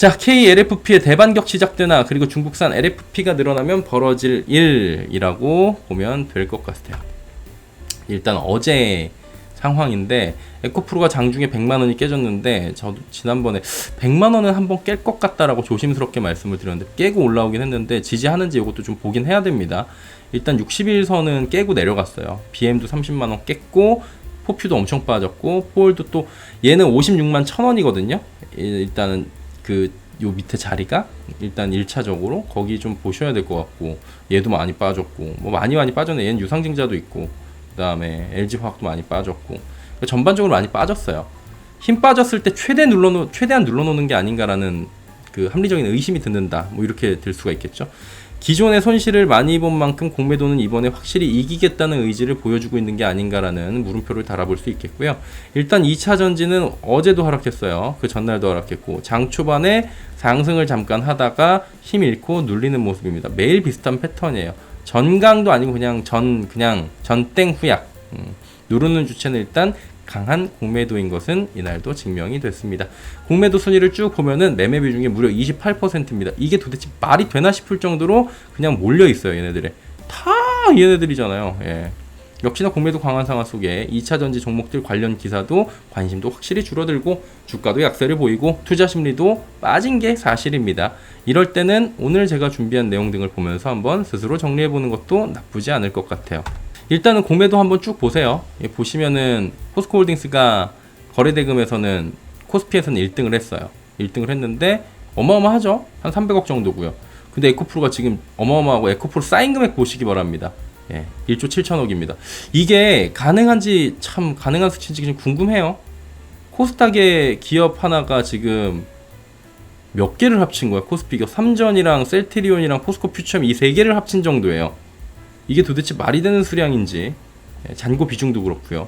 자, KLFP의 대반격 시작되나 그리고 중국산 LFP가 늘어나면 벌어질 일이라고 보면 될 것 같아요. 일단 어제 상황인데 에코프로가 장중에 100만원이 깨졌는데 저도 지난번에 100만원은 한번 깰 것 같다라고 조심스럽게 말씀을 드렸는데 깨고 올라오긴 했는데 지지하는지 이것도 좀 보긴 해야 됩니다. 일단 60일선은 깨고 내려갔어요. BM도 30만원 깼고 포퓨도 엄청 빠졌고 폴도 또 얘는 56만 1000원이거든요. 일단은 요 밑에 자리가 일단 1차적으로 거기 좀 보셔야 될 것 같고 얘도 많이 빠졌고 뭐 많이 빠졌네. 얘는 유상증자도 있고 그 다음에 LG화학도 많이 빠졌고 그러니까 전반적으로 많이 빠졌어요. 힘 빠졌을 때 최대한 눌러놓는 게 아닌가라는 그 합리적인 의심이 드는다. 뭐 이렇게 들 수가 있겠죠. 기존의 손실을 많이 본 만큼 공매도는 이번에 확실히 이기겠다는 의지를 보여주고 있는 게 아닌가라는 물음표를 달아볼 수 있겠고요. 일단 2차 전지는 어제도 하락했어요. 그 전날도 하락했고 장 초반에 상승을 잠깐 하다가 힘 잃고 눌리는 모습입니다. 매일 비슷한 패턴이에요. 전강도 아니고 그냥 전땡 후약. 누르는 주체는 일단 강한 공매도인 것은 이날도 증명이 됐습니다. 공매도 순위를 쭉 보면은 매매 비중이 무려 28%입니다. 이게 도대체 말이 되나 싶을 정도로 그냥 몰려 있어요. 얘네들에 다 얘네들이잖아요. 예. 역시나 공매도 강한 상황 속에 2차 전지 종목들 관련 기사도 관심도 확실히 줄어들고 주가도 약세를 보이고 투자 심리도 빠진 게 사실입니다. 이럴 때는 오늘 제가 준비한 내용 등을 보면서 한번 스스로 정리해 보는 것도 나쁘지 않을 것 같아요. 일단은 공매도 한번 쭉 보세요. 보시면은 포스코홀딩스가 거래대금에서는 코스피에서는 1등을 했어요. 1등을 했는데 어마어마하죠. 한 300억 정도고요. 근데 에코프로가 지금 어마어마하고 에코프로 쌓인 금액 보시기 바랍니다. 예, 1조 7천억입니다. 이게 가능한 수치인지 좀 궁금해요. 코스닥의 기업 하나가 지금 몇 개를 합친 거야? 코스피 기업 삼전이랑 셀트리온이랑 포스코 퓨처엠 이 세 개를 합친 정도예요. 이게 도대체 말이 되는 수량인지. 잔고 비중도 그렇고요.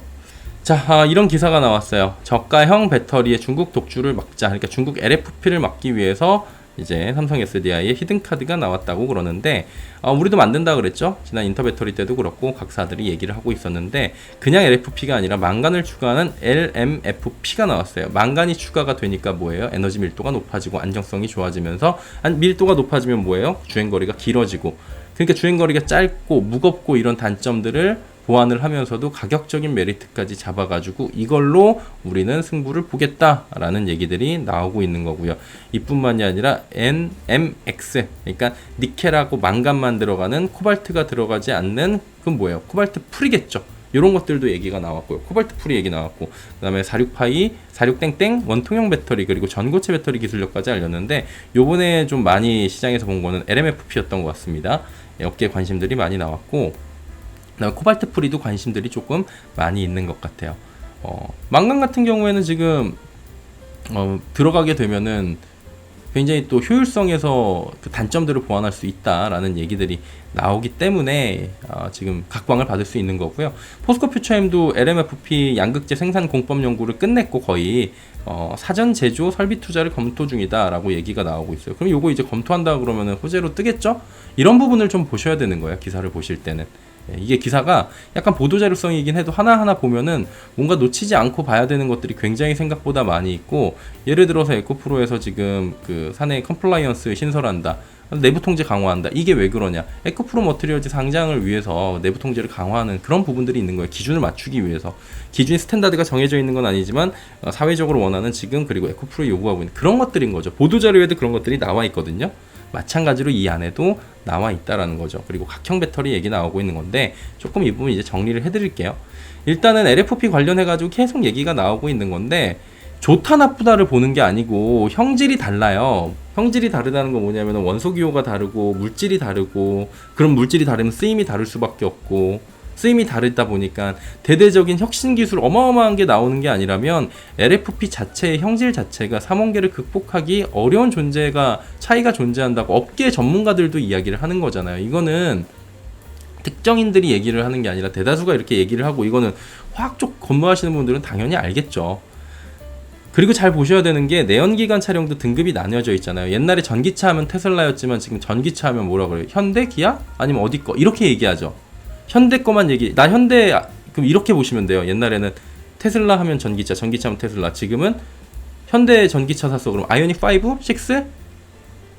자, 이런 기사가 나왔어요. 저가형 배터리의 중국 독주를 막자. 그러니까 중국 LFP를 막기 위해서 이제 삼성 SDI의 히든카드가 나왔다고 그러는데 우리도 만든다 그랬죠. 지난 인터배터리 때도 그렇고 각사들이 얘기를 하고 있었는데 그냥 LFP가 아니라 망간을 추가하는 LMFP가 나왔어요. 망간이 추가가 되니까 뭐예요? 에너지 밀도가 높아지고 안정성이 좋아지면서 밀도가 높아지면 뭐예요? 주행거리가 길어지고 그러니까 주행거리가 짧고 무겁고 이런 단점들을 보완을 하면서도 가격적인 메리트까지 잡아가지고 이걸로 우리는 승부를 보겠다라는 얘기들이 나오고 있는 거고요. 이뿐만이 아니라 NMX, 그러니까 니켈하고 망간만 들어가는 코발트가 들어가지 않는 그건 뭐예요? 코발트 풀이겠죠. 이런 것들도 얘기가 나왔고요. 코발트 풀이 얘기 나왔고 그 다음에 46파이, 46땡땡 원통형 배터리 그리고 전고체 배터리 기술력까지 알렸는데 요번에 좀 많이 시장에서 본 거는 LMFP였던 것 같습니다. 업계 관심들이 많이 나왔고 그다음에 코발트 풀이도 관심들이 조금 많이 있는 것 같아요. 망간 같은 경우에는 지금 들어가게 되면은 굉장히 또 효율성에서 그 단점들을 보완할 수 있다라는 얘기들이 나오기 때문에 지금 각광을 받을 수 있는 거고요. 포스코 퓨처엠도 LMFP 양극재 생산 공법 연구를 끝냈고 거의 사전 제조 설비 투자를 검토 중이다라고 얘기가 나오고 있어요. 그럼 요거 이제 검토한다 그러면은 호재로 뜨겠죠? 이런 부분을 좀 보셔야 되는 거예요. 기사를 보실 때는. 이게 기사가 약간 보도자료성이긴 해도 하나하나 보면은 뭔가 놓치지 않고 봐야 되는 것들이 굉장히 생각보다 많이 있고 예를 들어서 에코프로에서 지금 그 사내 컴플라이언스 신설한다. 내부 통제 강화한다. 이게 왜 그러냐? 에코프로 머티리얼즈 상장을 위해서 내부 통제를 강화하는 그런 부분들이 있는 거예요. 기준을 맞추기 위해서. 기준 스탠다드가 정해져 있는 건 아니지만 사회적으로 원하는 지금 그리고 에코프로 요구하고 있는 그런 것들인 거죠. 보도자료에도 그런 것들이 나와 있거든요. 마찬가지로 이 안에도 나와 있다라는 거죠. 그리고 각형 배터리 얘기 나오고 있는 건데 조금 이 부분 이제 정리를 해드릴게요. 일단은 LFP 관련해가지고 계속 얘기가 나오고 있는 건데 좋다 나쁘다를 보는 게 아니고 형질이 달라요. 형질이 다르다는 건 뭐냐면 원소 기호가 다르고 물질이 다르고 그럼 물질이 다르면 쓰임이 다를 수밖에 없고 쓰임이 다르다 보니까 대대적인 혁신 기술 어마어마한 게 나오는 게 아니라면 LFP 자체의 형질 자체가 삼원계를 극복하기 어려운 차이가 존재한다고 업계 전문가들도 이야기를 하는 거잖아요. 이거는 특정인들이 얘기를 하는 게 아니라 대다수가 이렇게 얘기를 하고 이거는 화학 쪽 근무하시는 분들은 당연히 알겠죠. 그리고 잘 보셔야 되는 게 내연기관 차량도 등급이 나뉘어져 있잖아요. 옛날에 전기차 하면 테슬라였지만 지금 전기차 하면 뭐라 그래요? 현대, 기아? 아니면 어디 거? 이렇게 얘기하죠. 현대 거만 나 현대 그럼 이렇게 보시면 돼요. 옛날에는 테슬라 하면 전기차, 전기차 하면 테슬라. 지금은 현대 전기차 샀어. 그럼 아이오닉 5? 6?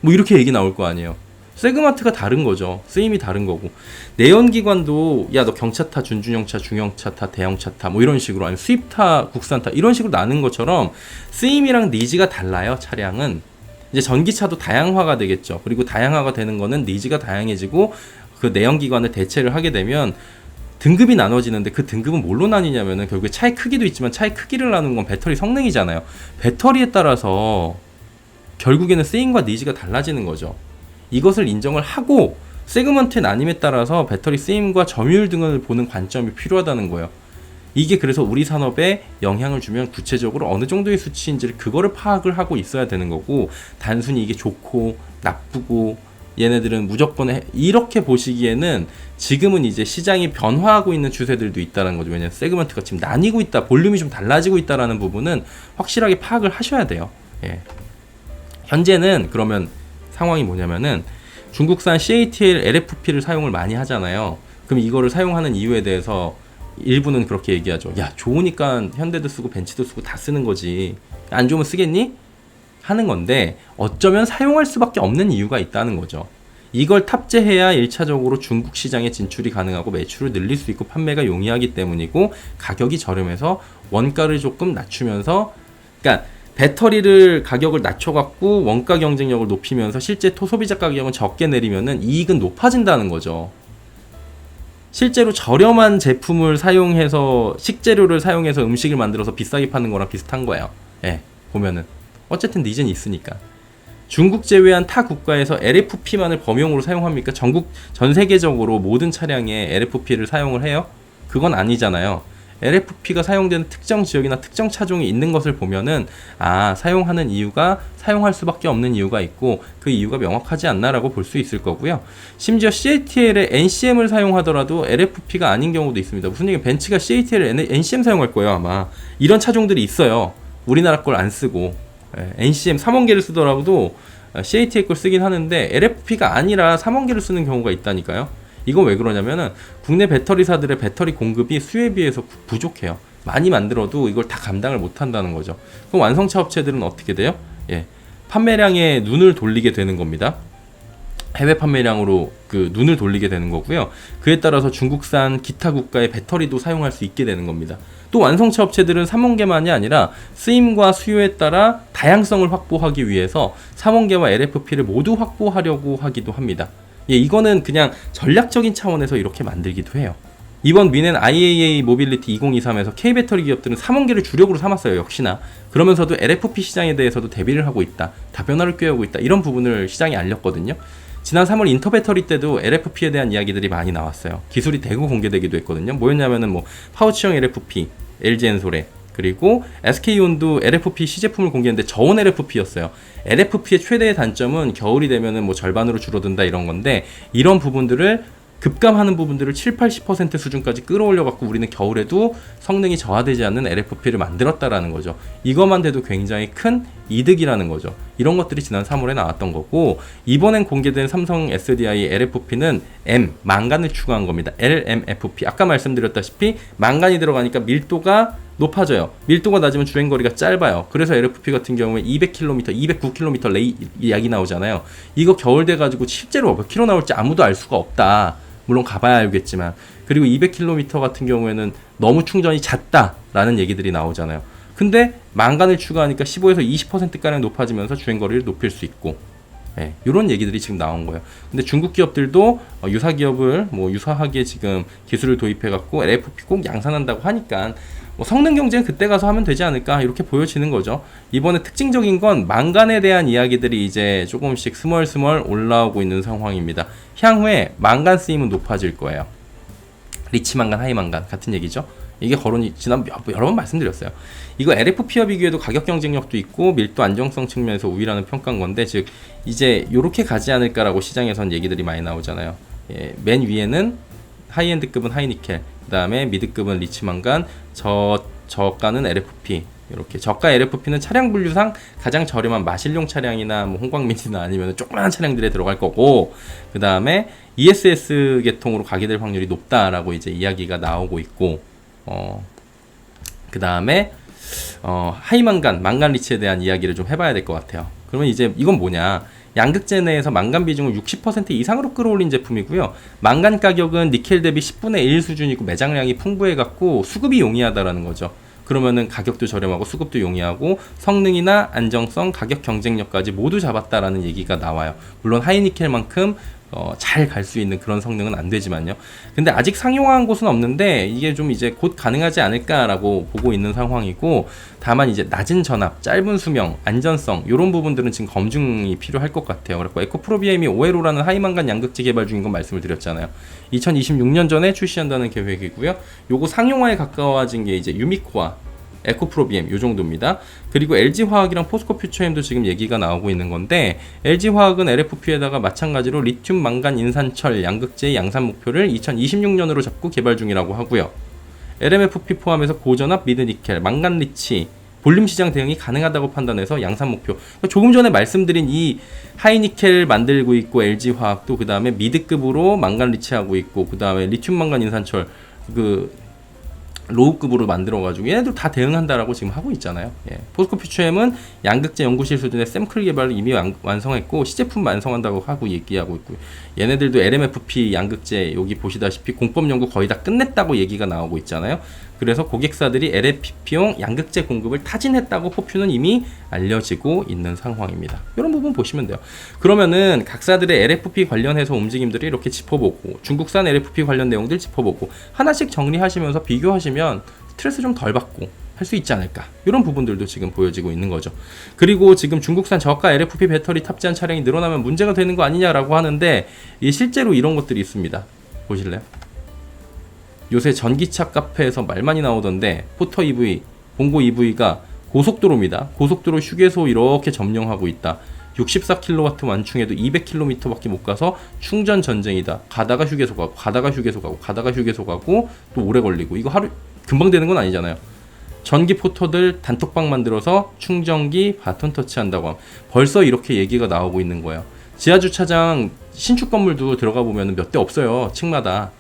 뭐 이렇게 얘기 나올 거 아니에요. 세그먼트가 다른 거죠. 쓰임이 다른 거고. 내연기관도 야 너 경차 타, 준중형차, 중형차 타, 대형차 타 뭐 이런 식으로 아니면 수입타, 국산타 이런 식으로 나는 것처럼 쓰임이랑 니즈가 달라요. 차량은 이제 전기차도 다양화가 되겠죠. 그리고 다양화가 되는 거는 니즈가 다양해지고 그 내연기관을 대체를 하게 되면 등급이 나눠지는데 그 등급은 뭘로 나뉘냐면은 결국에 차의 크기도 있지만 차의 크기를 나누는 건 배터리 성능이잖아요. 배터리에 따라서 결국에는 쓰임과 니즈가 달라지는 거죠. 이것을 인정을 하고 세그먼트의 나님에 따라서 배터리 쓰임과 점유율 등을 보는 관점이 필요하다는 거예요. 이게 그래서 우리 산업에 영향을 주면 구체적으로 어느 정도의 수치인지를 그거를 파악을 하고 있어야 되는 거고, 단순히 이게 좋고 나쁘고 얘네들은 무조건 이렇게 보시기에는 지금은 이제 시장이 변화하고 있는 추세들도 있다는 거죠. 왜냐면 세그먼트가 지금 나뉘고 있다, 볼륨이 좀 달라지고 있다라는 부분은 확실하게 파악을 하셔야 돼요. 예. 현재는 그러면 상황이 뭐냐면은 중국산 CATL LFP를 사용을 많이 하잖아요. 그럼 이거를 사용하는 이유에 대해서 일부는 그렇게 얘기하죠. 야, 좋으니까 현대도 쓰고 벤츠도 쓰고 다 쓰는 거지. 안 좋으면 쓰겠니? 하는 건데 어쩌면 사용할 수밖에 없는 이유가 있다는 거죠. 이걸 탑재해야 1차적으로 중국 시장에 진출이 가능하고 매출을 늘릴 수 있고 판매가 용이하기 때문이고, 가격이 저렴해서 원가를 조금 낮추면서, 그러니까 배터리를 가격을 낮춰갖고 원가 경쟁력을 높이면서 실제 소비자 가격은 적게 내리면은 이익은 높아진다는 거죠. 실제로 저렴한 제품을 사용해서 식재료를 사용해서 음식을 만들어서 비싸게 파는 거랑 비슷한 거예요. 예, 보면은 어쨌든 니즈는 있으니까. 중국 제외한 타 국가에서 LFP만을 범용으로 사용합니까? 전 세계적으로 모든 차량에 LFP를 사용을 해요? 그건 아니잖아요. LFP가 사용되는 특정 지역이나 특정 차종이 있는 것을 보면은 사용하는 이유가, 사용할 수밖에 없는 이유가 있고 그 이유가 명확하지 않나라고 볼 수 있을 거고요. 심지어 CATL에 NCM을 사용하더라도 LFP가 아닌 경우도 있습니다. 무슨 얘기? 벤츠가 CATL에 NCM 사용할 거예요 아마. 이런 차종들이 있어요. 우리나라 걸 안 쓰고 NCM 3원계를 쓰더라도 CATL 걸 쓰긴 하는데 LFP가 아니라 3원계를 쓰는 경우가 있다니까요. 이건 왜 그러냐면은 국내 배터리사들의 배터리 공급이 수요에 비해서 부족해요. 많이 만들어도 이걸 다 감당을 못 한다는 거죠. 그럼 완성차 업체들은 어떻게 돼요? 예, 판매량에 눈을 돌리게 되는 겁니다. 해외 판매량으로 그 눈을 돌리게 되는 거고요. 그에 따라서 중국산 기타 국가의 배터리도 사용할 수 있게 되는 겁니다. 또 완성차 업체들은 3원계만이 아니라 쓰임과 수요에 따라 다양성을 확보하기 위해서 3원계와 LFP를 모두 확보하려고 하기도 합니다. 예, 이거는 그냥 전략적인 차원에서 이렇게 만들기도 해요. 이번 미넨 IAA 모빌리티 2023에서 K배터리 기업들은 3원계를 주력으로 삼았어요. 역시나. 그러면서도 LFP 시장에 대해서도 대비를 하고 있다. 다변화를 꾀하고 있다. 이런 부분을 시장에 알렸거든요. 지난 3월 인터배터리 때도 LFP에 대한 이야기들이 많이 나왔어요. 기술이 대거 공개되기도 했거든요. 뭐였냐면은 뭐 파우치형 LFP, LG엔솔에, 그리고 SK온도 LFP 시제품을 공개했는데 저온 LFP였어요. LFP의 최대의 단점은 겨울이 되면은 뭐 절반으로 줄어든다 이런 건데, 이런 부분들을 급감하는 부분들을 7-80% 수준까지 끌어올려 갖고 우리는 겨울에도 성능이 저하되지 않는 LFP를 만들었다라는 거죠. 이것만 돼도 굉장히 큰 이득이라는 거죠. 이런 것들이 지난 3월에 나왔던 거고, 이번엔 공개된 삼성 SDI LFP는 망간을 추가한 겁니다. LMFP. 아까 말씀드렸다시피 망간이 들어가니까 밀도가 높아져요. 밀도가 낮으면 주행거리가 짧아요. 그래서 LFP 같은 경우에 200km, 209km 약이 나오잖아요. 이거 겨울 돼가지고 실제로 몇 킬로 나올지 아무도 알 수가 없다. 물론 가봐야 알겠지만. 그리고 200km 같은 경우에는 너무 충전이 잦다라는 얘기들이 나오잖아요. 근데 망간을 추가하니까 15에서 20%가량 높아지면서 주행거리를 높일 수 있고, 이런 얘기들이 지금 나온 거예요. 근데 중국 기업들도 유사 기업을 유사하게 지금 기술을 도입해갖고 LFP 꼭 양산한다고 하니까 성능 경쟁 그때 가서 하면 되지 않을까 이렇게 보여지는 거죠. 이번에 특징적인 건 망간에 대한 이야기들이 이제 조금씩 스멀스멀 올라오고 있는 상황입니다. 향후에 망간 쓰임은 높아질 거예요. 리치 망간, 하이 망간 같은 얘기죠. 이게 거론이 지난 여러 번 말씀드렸어요. 이거 LFP와 비교해도 가격 경쟁력도 있고 밀도 안정성 측면에서 우위라는 평가인 건데, 즉 이제 요렇게 가지 않을까라고 시장에선 얘기들이 많이 나오잖아요. 맨 위에는 하이엔드급은 하이니켈, 그 다음에 미드급은 리치망간, 저가는 LFP. 이렇게 저가 LFP는 차량 분류상 가장 저렴한 마실용 차량이나 홍광민이나 아니면 조그마한 차량들에 들어갈 거고, 그 다음에 ESS 계통으로 가게 될 확률이 높다라고 이제 이야기가 나오고 있고, 그 다음에 하이만간, 망간 리치에 대한 이야기를 좀 해봐야 될 것 같아요. 그러면 이제 이건 뭐냐? 양극재 내에서 망간 비중을 60% 이상으로 끌어올린 제품이고요. 망간 가격은 니켈 대비 10분의 1 수준이고 매장량이 풍부해갖고 수급이 용이하다라는 거죠. 그러면은 가격도 저렴하고 수급도 용이하고 성능이나 안정성, 가격 경쟁력까지 모두 잡았다라는 얘기가 나와요. 물론 하이니켈만큼 잘 갈 수 있는 그런 성능은 안 되지만요. 근데 아직 상용화한 곳은 없는데 이게 좀 이제 곧 가능하지 않을까라고 보고 있는 상황이고, 다만 이제 낮은 전압, 짧은 수명, 안전성 이런 부분들은 지금 검증이 필요할 것 같아요. 그래서 에코프로비엠이 5회로라는 하이만간 양극재 개발 중인 건 말씀을 드렸잖아요. 2026년 전에 출시한다는 계획이고요. 요거 상용화에 가까워진 게 이제 유미코아, 에코프로비엠 요 정도입니다. 그리고 LG화학이랑 포스코퓨처엠도 지금 얘기가 나오고 있는 건데, LG화학은 LFP에다가 마찬가지로 리튬 망간 인산철 양극재의 양산 목표를 2026년으로 잡고 개발 중이라고 하고요. LMFP 포함해서 고전압 미드니켈, 망간 리치 볼륨 시장 대응이 가능하다고 판단해서 양산 목표. 조금 전에 말씀드린 이 하이니켈 만들고 있고 LG화학도 그 다음에 미드급으로 망간 리치하고 있고 그 다음에 리튬 망간 인산철 로우급으로 만들어가지고 얘네들 다 대응한다라고 지금 하고 있잖아요. 예. 포스코퓨처엠은 양극재 연구실 수준의 샘클 개발을 이미 완성했고 시제품 완성한다고 하고 얘기하고 있고요. 얘네들도 LMFP 양극재 여기 보시다시피 공법 연구 거의 다 끝냈다고 얘기가 나오고 있잖아요. 그래서 고객사들이 LFP용 양극재 공급을 타진했다고 포퓨는 이미 알려지고 있는 상황입니다. 이런 부분 보시면 돼요. 그러면은 각사들의 LFP 관련해서 움직임들을 이렇게 짚어보고 중국산 LFP 관련 내용들 짚어보고 하나씩 정리하시면서 비교하시면 스트레스 좀 덜 받고 할 수 있지 않을까, 이런 부분들도 지금 보여지고 있는 거죠. 그리고 지금 중국산 저가 LFP 배터리 탑재한 차량이 늘어나면 문제가 되는 거 아니냐라고 하는데 실제로 이런 것들이 있습니다. 보실래요? 요새 전기차 카페에서 말 많이 나오던데 포터 EV, 봉고 EV가 고속도로입니다. 고속도로 휴게소 이렇게 점령하고 있다. 64kW 완충해도 200km밖에 못 가서 충전 전쟁이다. 가다가 휴게소 가고 가다가 휴게소 가고 가다가 휴게소 가고 또 오래 걸리고, 이거 하루 금방 되는 건 아니잖아요. 전기 포터들 단톡방 만들어서 충전기 바톤 터치한다고 하면 벌써 이렇게 얘기가 나오고 있는 거예요. 지하주차장 신축 건물도 들어가 보면 몇 대 없어요. 층마다.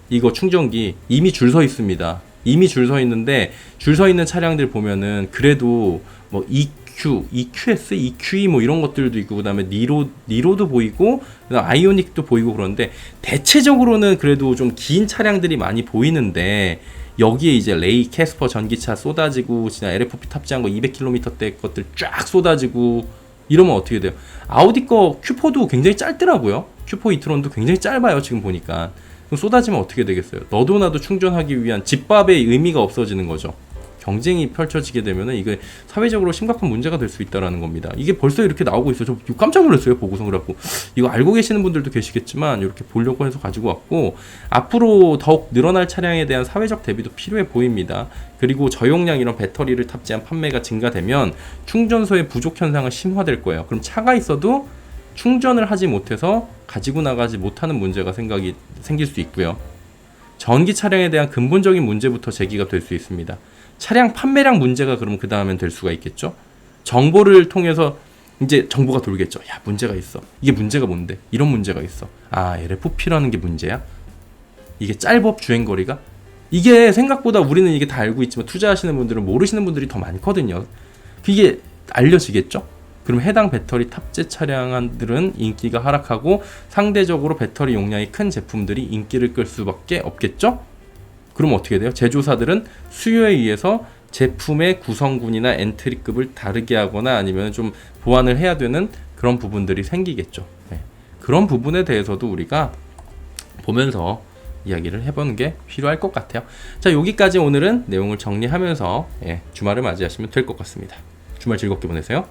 이거 충전기 이미 줄 서 있습니다. 이미 줄 서 있는데 줄 서 있는 차량들 보면은 그래도 뭐 EQS, EQE 뭐 이런 것들도 있고 그다음에 니로도 보이고 그다음 아이오닉도 보이고 그런데 대체적으로는 그래도 좀 긴 차량들이 많이 보이는데 여기에 이제 레이, 캐스퍼 전기차 쏟아지고 진짜 LFP 탑재한 거 200km대 것들 쫙 쏟아지고 이러면 어떻게 돼요? 아우디 거 Q4도 굉장히 짧더라고요. Q4 이트론도 굉장히 짧아요. 지금 보니까. 그럼 쏟아지면 어떻게 되겠어요? 너도 나도 충전하기 위한 집밥의 의미가 없어지는 거죠. 경쟁이 펼쳐지게 되면은 이게 사회적으로 심각한 문제가 될 수 있다라는 겁니다. 이게 벌써 이렇게 나오고 있어요. 저 깜짝 놀랐어요. 보고서 그래갖고 이거 알고 계시는 분들도 계시겠지만 이렇게 보려고 해서 가지고 왔고, 앞으로 더욱 늘어날 차량에 대한 사회적 대비도 필요해 보입니다. 그리고 저용량 이런 배터리를 탑재한 판매가 증가되면 충전소의 부족 현상은 심화될 거예요. 그럼 차가 있어도 충전을 하지 못해서 가지고 나가지 못하는 문제가 생길 수 있고요. 전기 차량에 대한 근본적인 문제부터 제기가 될 수 있습니다. 차량 판매량 문제가 그러면 그 다음엔 될 수가 있겠죠. 정보를 통해서 이제 정보가 돌겠죠. 야, 문제가 있어. 이게 문제가 뭔데? 이런 문제가 있어. 아, LFP라는 게 문제야? 이게 짧업 주행거리가? 이게 생각보다 우리는 이게 다 알고 있지만 투자하시는 분들은 모르시는 분들이 더 많거든요. 그게 알려지겠죠? 그럼 해당 배터리 탑재 차량들은 인기가 하락하고 상대적으로 배터리 용량이 큰 제품들이 인기를 끌 수밖에 없겠죠? 그럼 어떻게 돼요? 제조사들은 수요에 의해서 제품의 구성군이나 엔트리급을 다르게 하거나 아니면 좀 보완을 해야 되는 그런 부분들이 생기겠죠. 네. 그런 부분에 대해서도 우리가 보면서 이야기를 해보는 게 필요할 것 같아요. 자, 여기까지 오늘은 내용을 정리하면서 주말을 맞이하시면 될 것 같습니다. 주말 즐겁게 보내세요.